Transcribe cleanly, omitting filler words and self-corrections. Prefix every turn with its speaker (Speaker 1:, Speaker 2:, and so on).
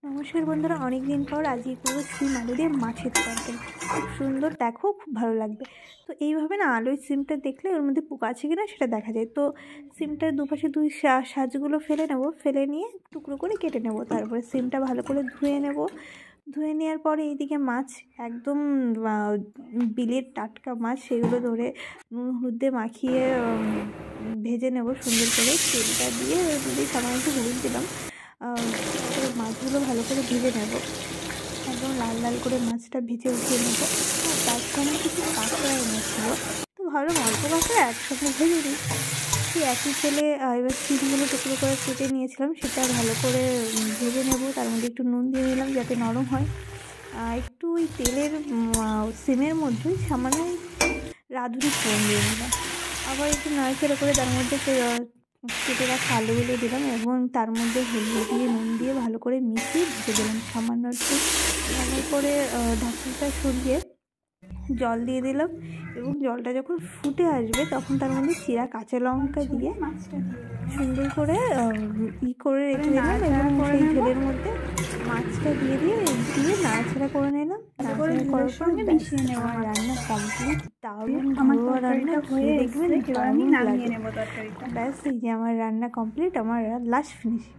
Speaker 1: নমস্কার বন্ধুরা, অনেক দিন পর আজকে করবো সিম আলু দিয়ে মাছের তরকারি। খুব সুন্দর, দেখো খুব ভালো লাগবে। তো এইভাবে না আলুর সিমটা দেখলে ওর মধ্যে পোকা আছে কিনা সেটা দেখা যায়। তো সিমটার দুপাশে দুই সাজগুলো ফেলে নেব, ফেলে নিয়ে টুকরো করে কেটে নেব। তারপরে সিমটা ভালো করে ধুয়ে নেব। ধুয়ে নেওয়ার পরে এইদিকে মাছ, একদম বিলের টাটকা মাছ, সেগুলো ধরে নুন হলুদ দিয়ে মাখিয়ে ভেজে নেব সুন্দর করে। তেলটা দিয়ে সামান্য একটু হলুদ দিলাম। মাছগুলো ভালো করে ভেজে নেব, একদম লাল লাল করে মাছটা ভেজে উঠিয়ে নেব। আর তার সঙ্গে কিছু কাঁকড়া এনেছিল, তো ভাবলাম অল্প কাঁকড়া একসঙ্গে ভেজে নিই। সেই একই তেলে এবার সিমগুলো টুকরো করে কেটে নিয়েছিলাম, সেটা ভালো করে ভেজে নেব। তার মধ্যে একটু নুন দিয়ে নিলাম যাতে নরম হয়। একটু ওই তেলের সিমের মধ্যেই সামান্য রাঁধুনি ফোড়ন দিয়ে নিলাম। আবার একটু নাড়াচাড়া করে তার মধ্যে কেটে রাখা আলুগুলো দিলাম এবং তার মধ্যে হলুদ দিয়ে নুন দিয়ে ভালো করে মিশিয়ে ভেজে দিলাম। সামান্য একটু ভালো করে ঢাকনাটা সরিয়ে জল দিয়ে দিলাম এবং জলটা যখন ফুটে আসবে তখন তার মধ্যে চিরা কাঁচা লঙ্কা দিয়ে সুন্দর করে করে রেখে দিলাম এবং সেই ঝোলের মধ্যে মাছটা দিয়ে নাড়াচাড়া করে নিলাম। নাড়াচাড়া করার পর মিশিয়ে নেওয়া রান্না কমপ্লিট। দারুণ ঘরোয়া রান্না, হয়ে দেখবেন
Speaker 2: এবার আমি নামিয়ে নেব তরকারিটা।
Speaker 1: ব্যাস, এই যে আমার রান্না কমপ্লিট, আমার লাস্ট ফিনিশিং।